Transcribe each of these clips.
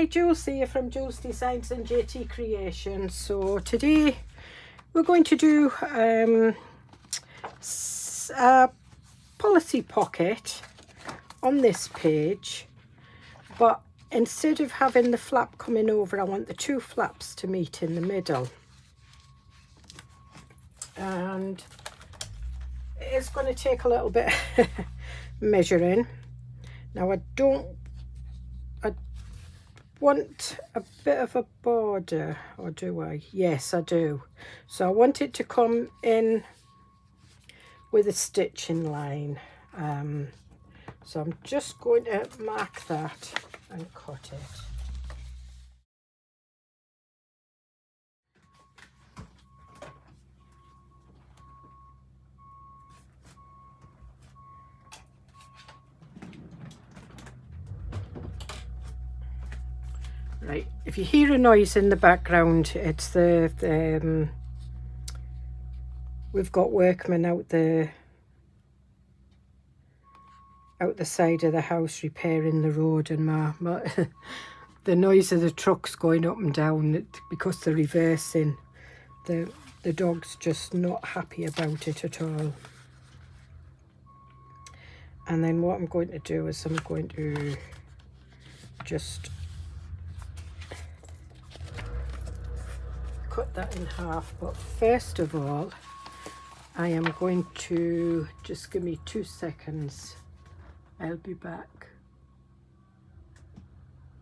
Hi, Joolse here from Joolsedesigns and JT Creations. So today we're going to do a policy pocket on this page, but instead of having the flap coming over, I want the two flaps to meet in the middle. And it's going to take a little bit measuring. Now I want a bit of a border, or do I? Yes, I do. So I want it to come in with a stitching line. So I'm just going to mark that and cut it. Right, if you hear a noise in the background, it's the we've got workmen out the side of the house repairing the road, and my the noise of the trucks going up and down because they're reversing. The dog's just not happy about it at all. And then what I'm going to do is I'm going to just cut that in half, but first of all I am going to just give me 2 seconds. I'll be back.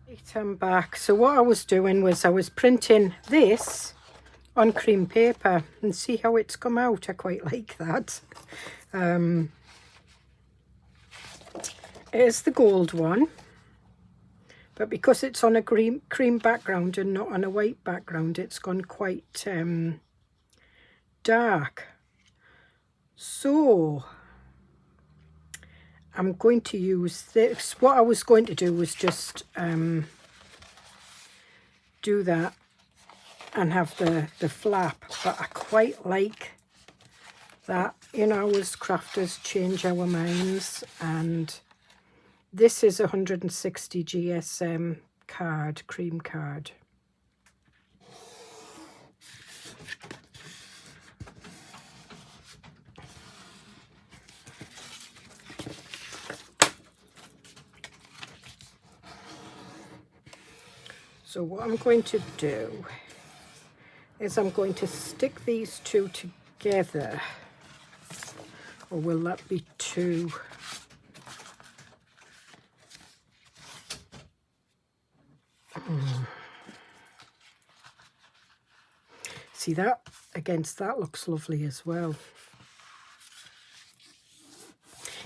Right, I'm back. So what I was doing was I was printing this on cream paper, and see how it's come out. I quite like that. Here's the gold one, but because it's on a cream background and not on a white background, it's gone quite dark. So I'm going to use this. What I was going to do was just do that and have the flap, but I quite like that. You know, as crafters change our minds, and this is 160 GSM card, cream card. So what I'm going to do is I'm going to stick these two together. Or will that be two? See that? Against that looks lovely as well.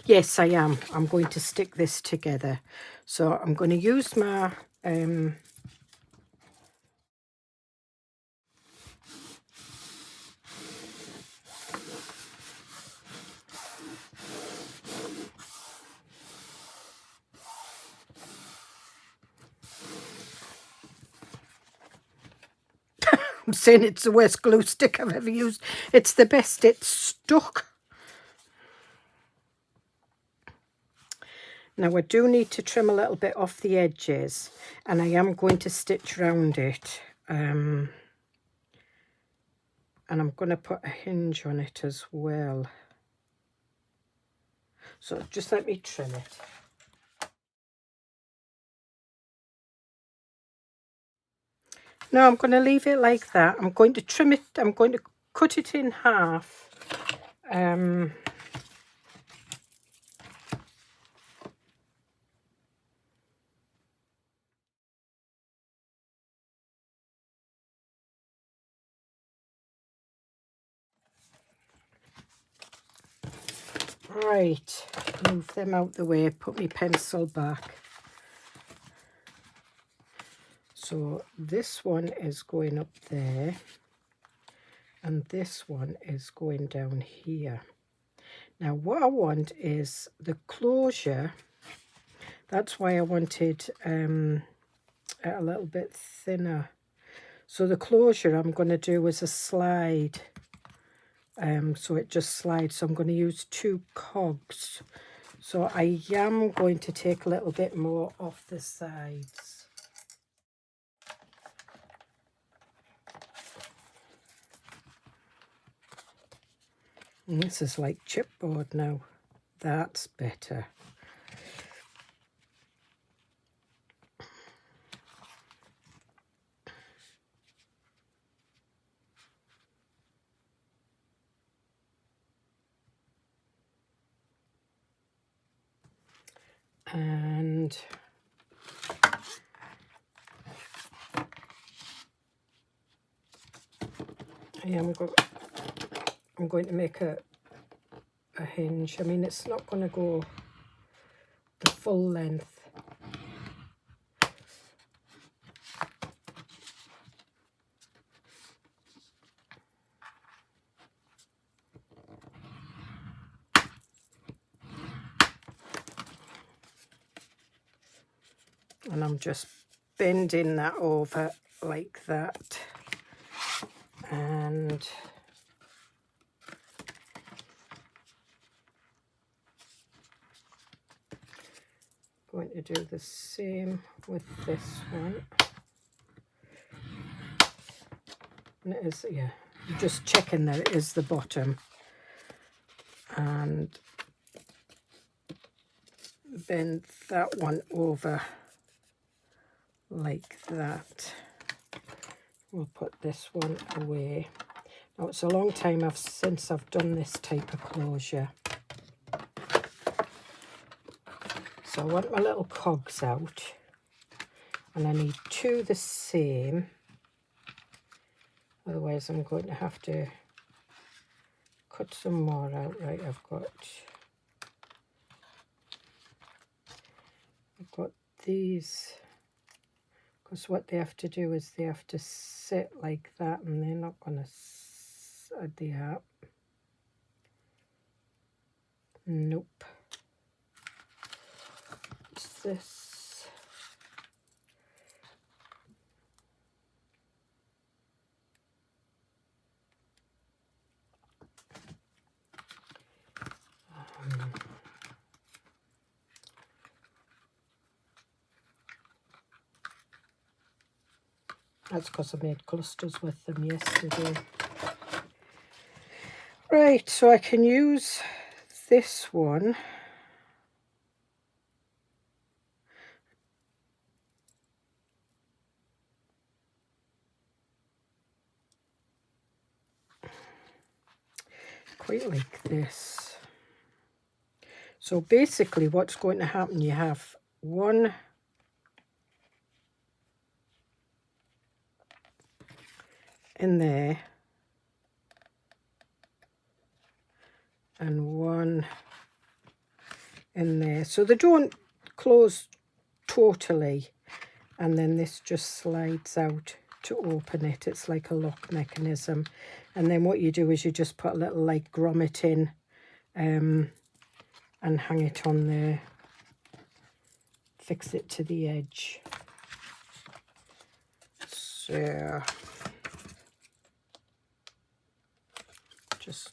Yes, I am. I'm going to stick this together. So I'm going to use my I'm saying it's the worst glue stick I've ever used. It's the best. It's stuck. Now I do need to trim a little bit off the edges, and I am going to stitch around it. And I'm going to put a hinge on it as well. So just let me trim it. No, I'm going to leave it like that. I'm going to trim it. I'm going to cut it in half. Right, move them out the way, put my pencil back. So this one is going up there, and this one is going down here. Now what I want is the closure. That's why I wanted a little bit thinner. So the closure I'm going to do is a slide. So it just slides. So I'm going to use 2 cogs. So I am going to take a little bit more off the sides. And this is like chipboard now. That's better. And I'm going to make a hinge. I mean, it's not going to go the full length. And I'm just bending that over like that. And going to do the same with this one. And it is, yeah, just checking that it is the bottom. And bend that one over like that. We'll put this one away. Now, it's a long time since I've done this type of closure. So I want my little cogs out, and I need two the same. Otherwise, I'm going to have to cut some more out. Right, I've got these, because what they have to do is they have to sit like that, and they're not going to sit there. Nope. What's this? That's because I made clusters with them yesterday. Right, so I can use this one. Quite like this. So basically what's going to happen, you have one in there and one in there. So they don't close totally, and then this just slides out to open it. It's like a lock mechanism. And then what you do is you just put a little like grommet in and hang it on there. Fix it to the edge. So just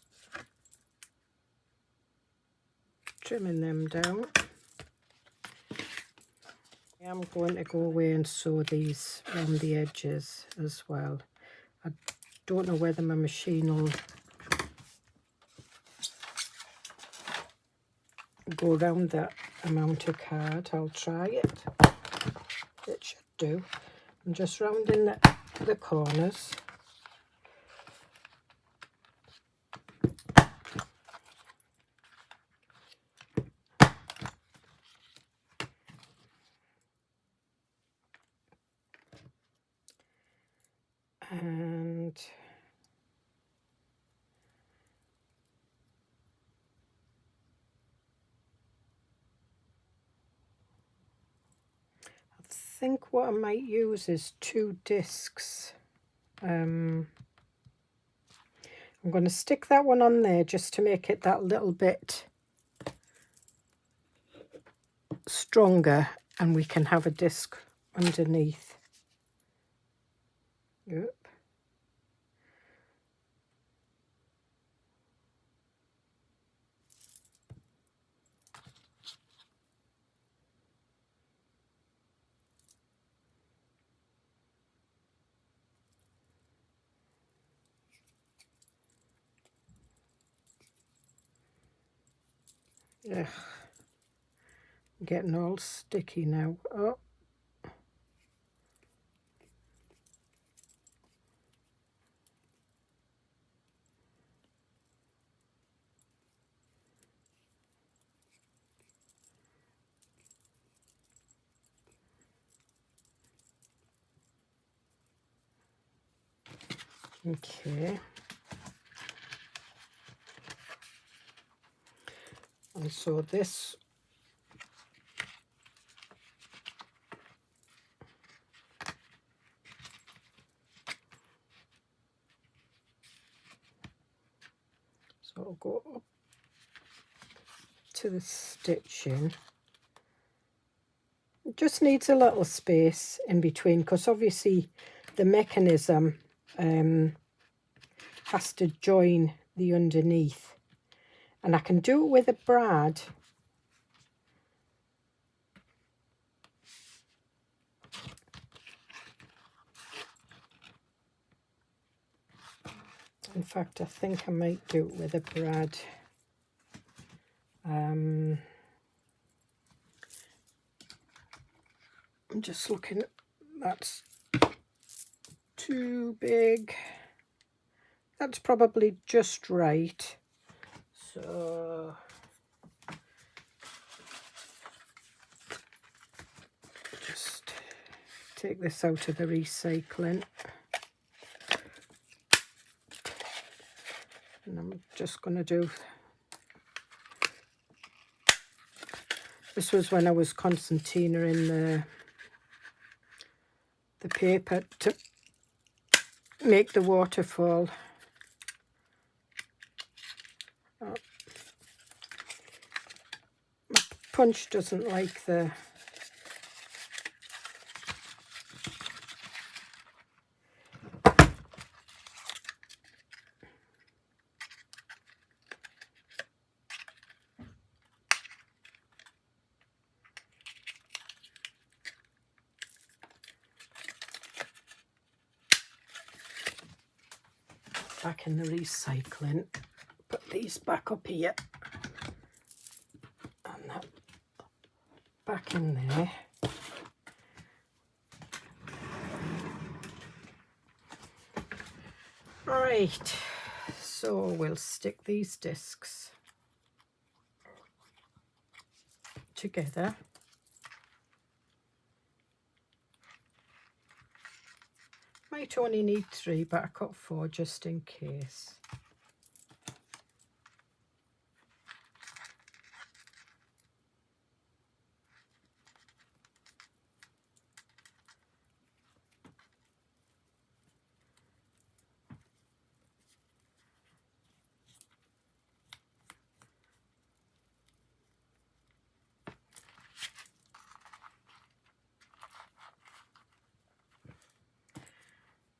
trimming them down. I'm going to go away and sew these around the edges as well. I don't know whether my machine will go around that amount of card. I'll try it. It should do. I'm just rounding the corners. And I think what I might use is 2 discs. I'm going to stick that one on there just to make it that little bit stronger, and we can have a disc underneath. Yep. Ugh. I'm getting all sticky now. Oh. Okay. And so this, so I'll go up to the stitching. It just needs a little space in between because obviously the mechanism has to join the underneath, and I can do it with a brad. In fact, I think I might do it with a brad. I'm just looking, that's too big. That's probably just right. So just take this out of the recycling. And I'm just going to do, this was when I was concertina in the paper to make the waterfall. Oh. My punch doesn't like the back in the recycling. Put these back up here and that back in there. Right, so we'll stick these discs together. Might only need 3, but I cut 4 just in case.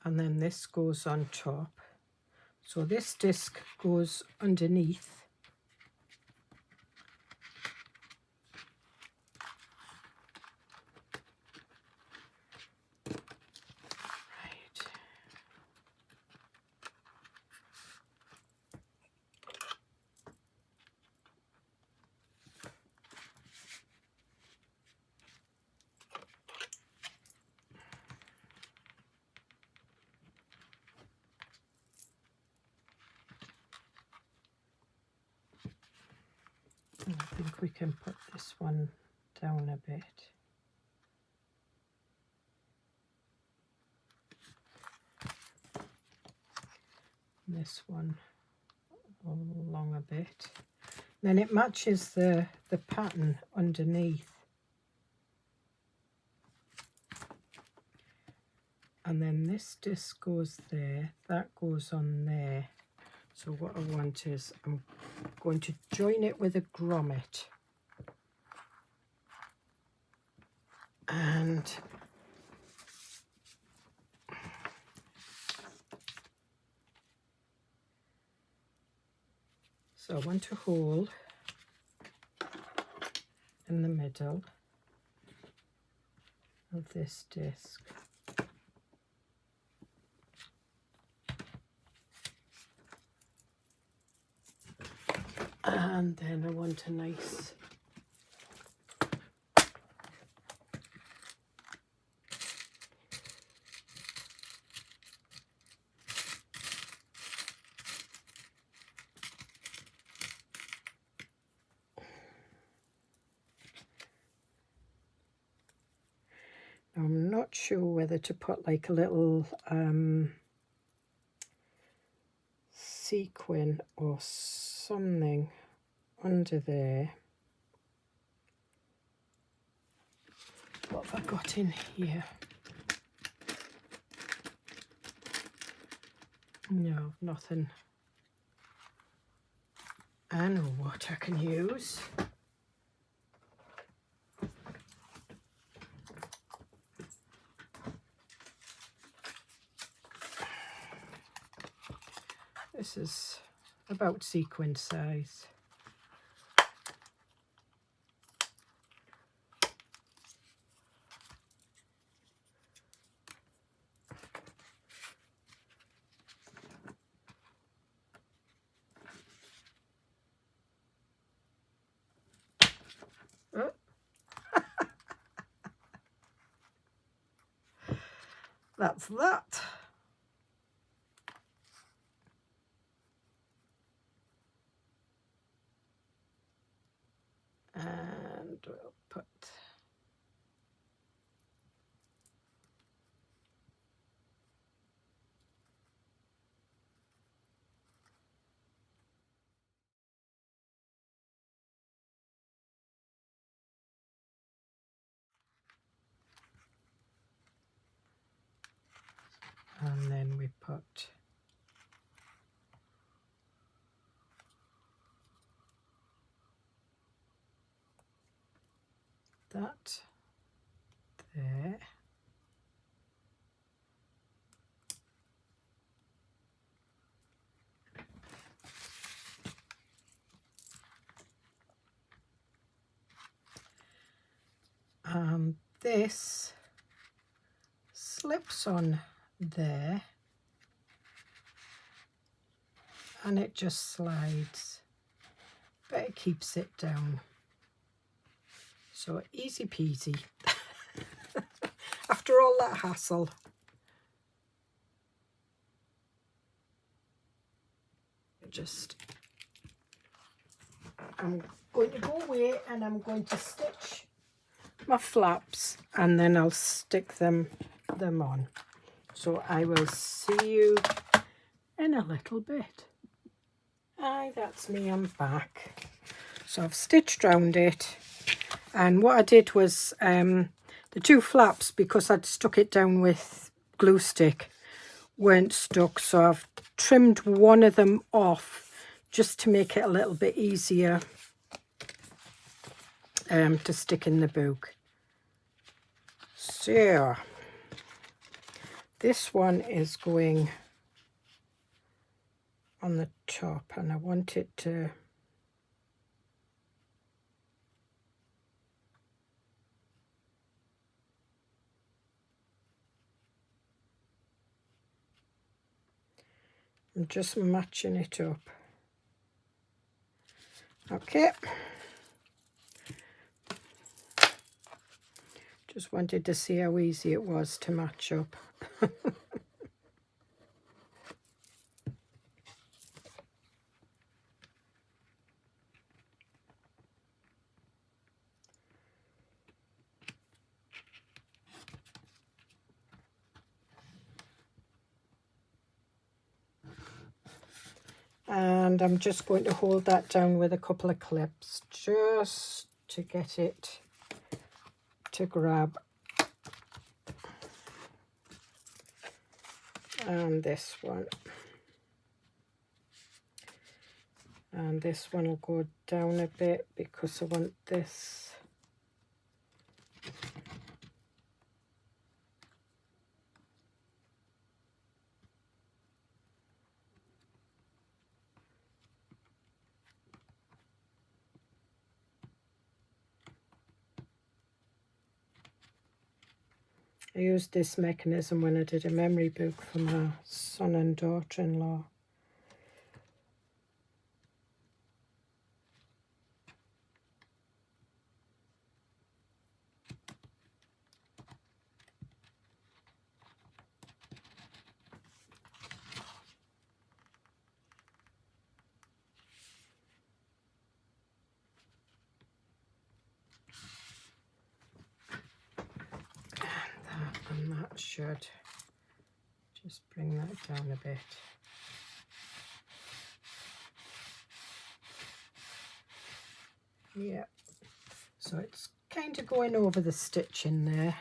And then this goes on top. So this disc goes underneath. Right. I think we can put this one down a bit. This one along a bit. Then it matches the pattern underneath. And then this disc goes there, that goes on there. So what I want is I'm going to join it with a grommet. And so I want a hole in the middle of this disc. And then I want a nice I'm not sure whether to put like a little sequin or something under there. What have I got in here? No, nothing. I know what I can use. This is about sequin size. Oh. That's that. And we'll put and then we put that there. And this slips on there and it just slides, but it keeps it down. So easy peasy. After all that hassle. I'm going to go away and I'm going to stitch my flaps and then I'll stick them on. So I will see you in a little bit. Aye, that's me, I'm back. So I've stitched round it, and what I did was the two flaps, because I'd stuck it down with glue stick, weren't stuck, so I've trimmed one of them off just to make it a little bit easier to stick in the book. So this one is going on the top, and I want it to I'm just matching it up. Okay. Just wanted to see how easy it was to match up. And I'm just going to hold that down with a couple of clips just to get it to grab. And this one. And this one will go down a bit because I want this. I used this mechanism when I did a memory book for my son and daughter-in-law. should. Just bring that down a bit. Yeah, so it's kind of going over the stitch in there.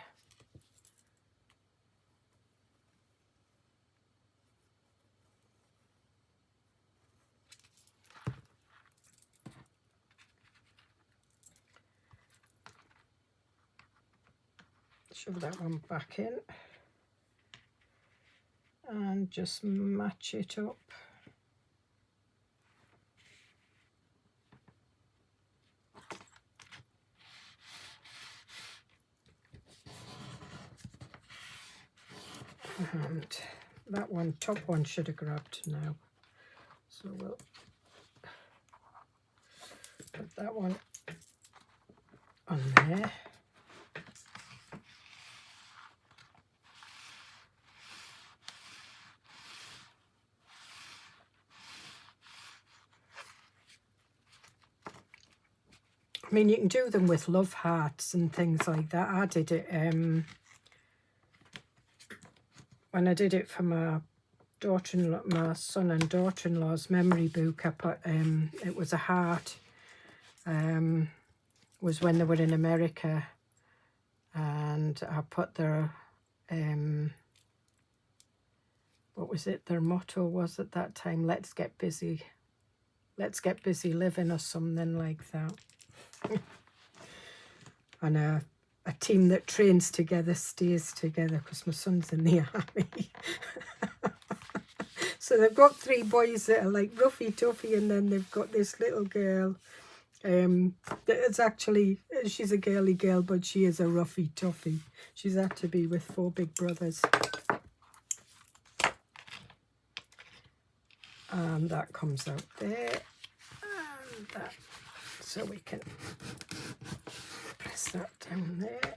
Shove that one back in and just match it up. And that one, top one, should have grabbed now. So we'll put that one on there. I mean, you can do them with love hearts and things like that. I did it when I did it for my daughter-in-law, my son and daughter-in-law's memory book. I put it was a heart. Was when they were in America, and I put their what was it? Their motto was at that time, "Let's get busy living," or something like that. And a team that trains together stays together, because my son's in the army. So they've got 3 boys that are like roughy toughy, and then they've got this little girl. It's actually, she's a girly girl, but she is a roughy toughy. She's had to be with 4 big brothers. And that comes out there, and that, so we can press that down there.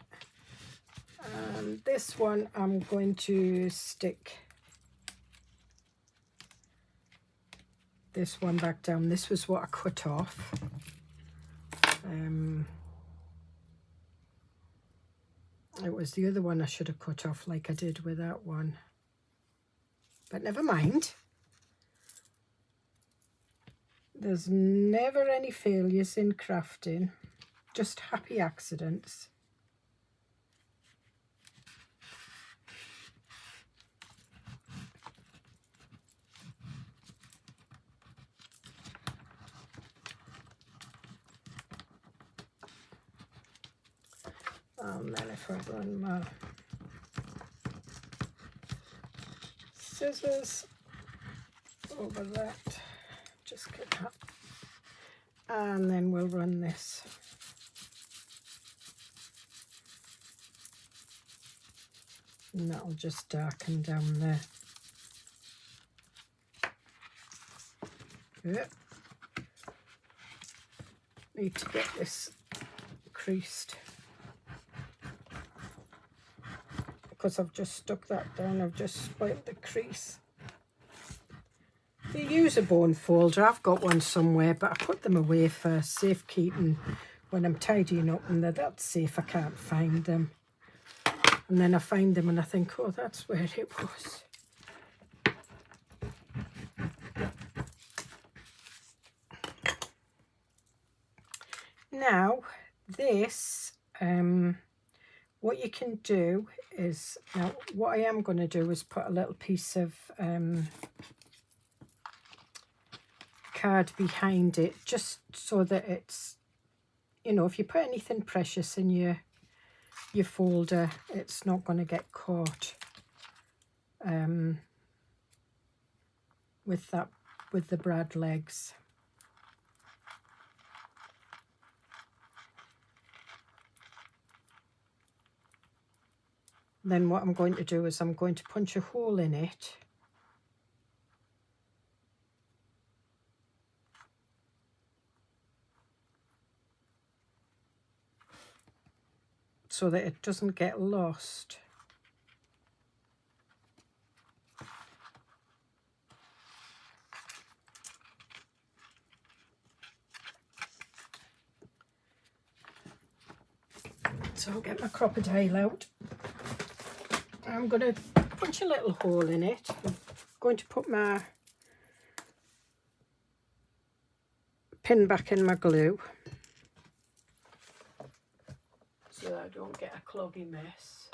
And this one I'm going to stick this one back down. This was what I cut off. It was the other one I should have cut off like I did with that one, but never mind. There's never any failures in crafting, just happy accidents. And then if I run my scissors over that, just get that, and then we'll run this. And that'll just darken down there. Good. Need to get this creased, because I've just stuck that down. I've just spoilt the crease. You use a bone folder. I've got one somewhere, but I put them away for safekeeping when I'm tidying up, and they're that safe I can't find them. And then I find them and I think, oh, that's where it was. Now this, what you can do is, now what I am going to do is put a little piece of card behind it, just so that it's, you know, if you put anything precious in your folder, it's not going to get caught with the brad legs. Then what I'm going to do is I'm going to punch a hole in it, so that it doesn't get lost. So I'll get my crocodile out, I'm going to punch a little hole in it. I'm going to put my pin back in my glue so that I don't get a cloggy mess.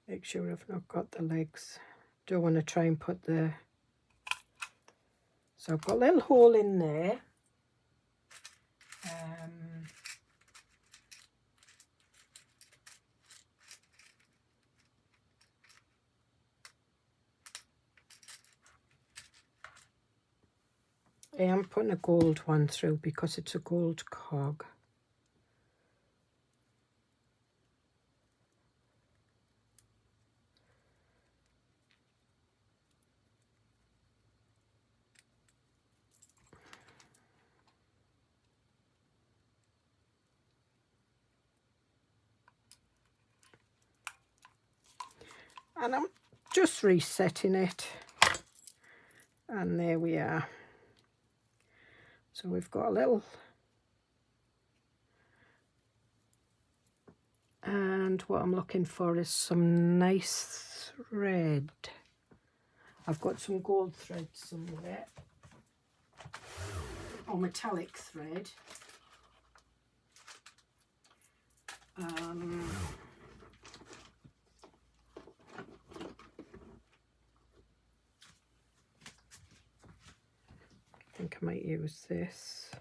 Make sure I've not got the legs. Don't want to try and put the... So I've got a little hole in there. I am putting a gold one through because it's a gold cog. And I'm just resetting it. And there we are. So we've got a little... And what I'm looking for is some nice thread. I've got some gold thread somewhere. Or metallic thread. I think I might use this.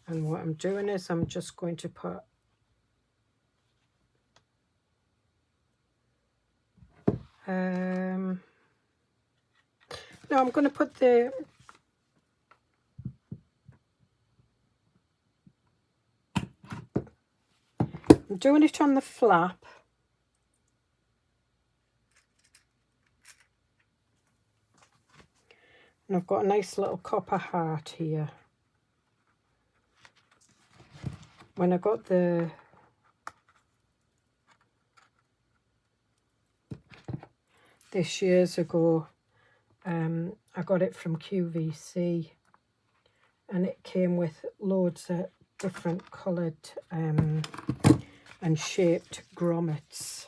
And what I'm doing is I'm just going to put no, I'm going to put the I'm doing it on the flap. And I've got a nice little copper heart here. When I got this years ago, I got it from QVC, and it came with loads of different coloured and shaped grommets.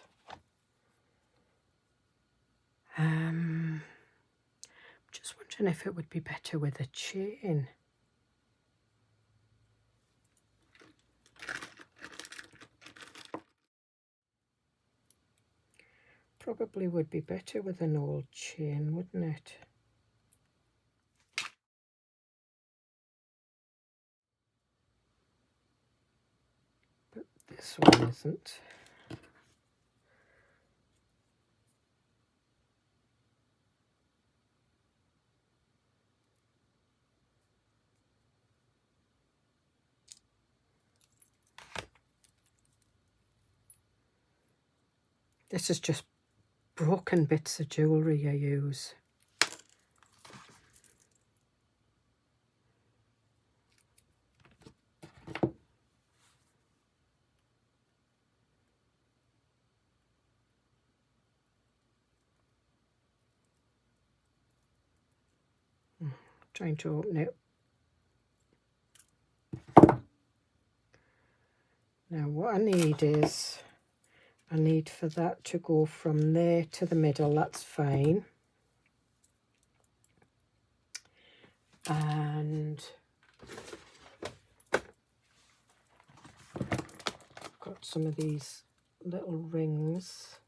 Just wondering if it would be better with a chain. Probably would be better with an old chain, wouldn't it? But this one isn't. This is just broken bits of jewellery I use. Trying to open it. Now what I need is, I need for that to go from there to the middle. That's fine. And got some of these little rings.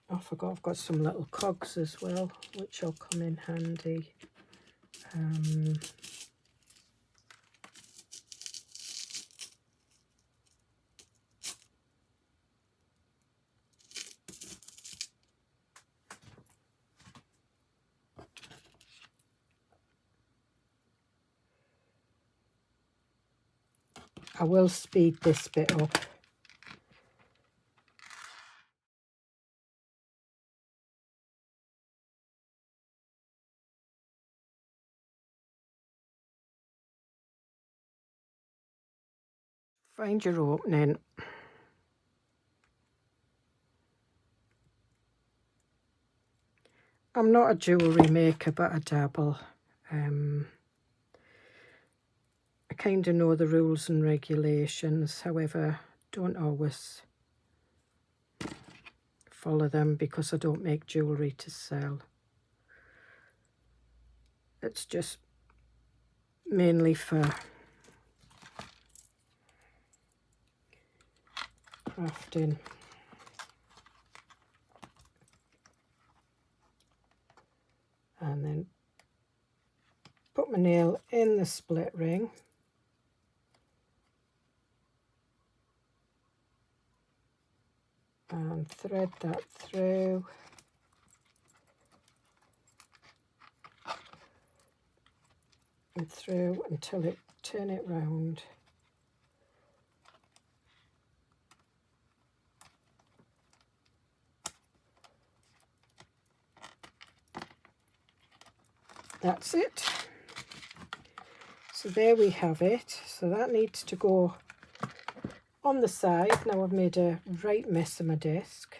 I forgot I've got some little cogs as well, which will come in handy. I will speed this bit up. Find your opening. I'm not a jewellery maker, but I dabble. I kind of know the rules and regulations, however, don't always follow them because I don't make jewellery to sell. It's just mainly for crafting. And then put my nail in the split ring. And thread that through. And through until it turn it round. That's it. So there we have it. So that needs to go on the side. Now I've made a right mess of my disc.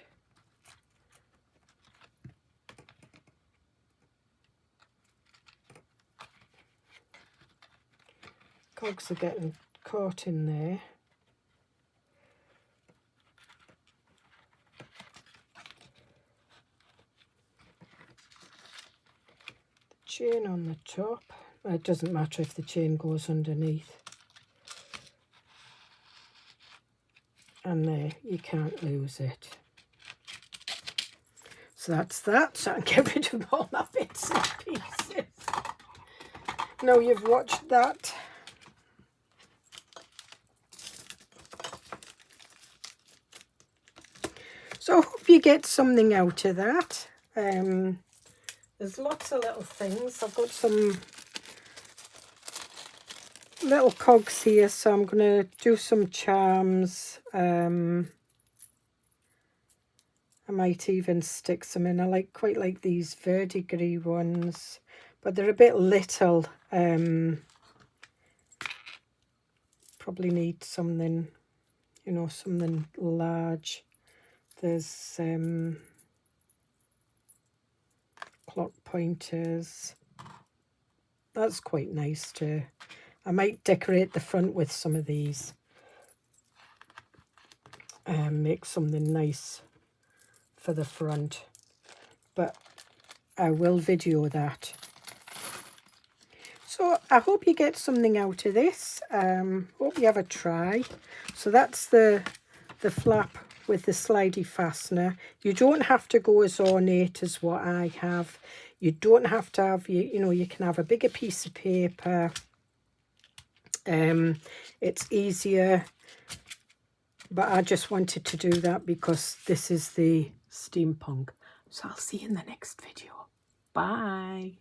Cogs are getting caught in there. The chain on the top. It doesn't matter if the chain goes underneath. And there, you can't lose it. So that's that. So I can get rid of all my bits and pieces. Now you've watched that. So I hope you get something out of that. There's lots of little things. I've got some little cogs here, so I'm going to do some charms. I might even stick some in. I quite like these verdigris ones, but they're a bit little. Probably need something, you know, something large. There's clock pointers. That's quite nice too. I might decorate the front with some of these and make something nice for the front, but I will video that. So I hope you get something out of this. Hope you have a try. So that's the flap with the slidey fastener. You don't have to go as ornate as what I have. You don't have to have, you know, you can have a bigger piece of paper. It's easier, but I just wanted to do that because this is the steampunk. So I'll see you in the next video. Bye.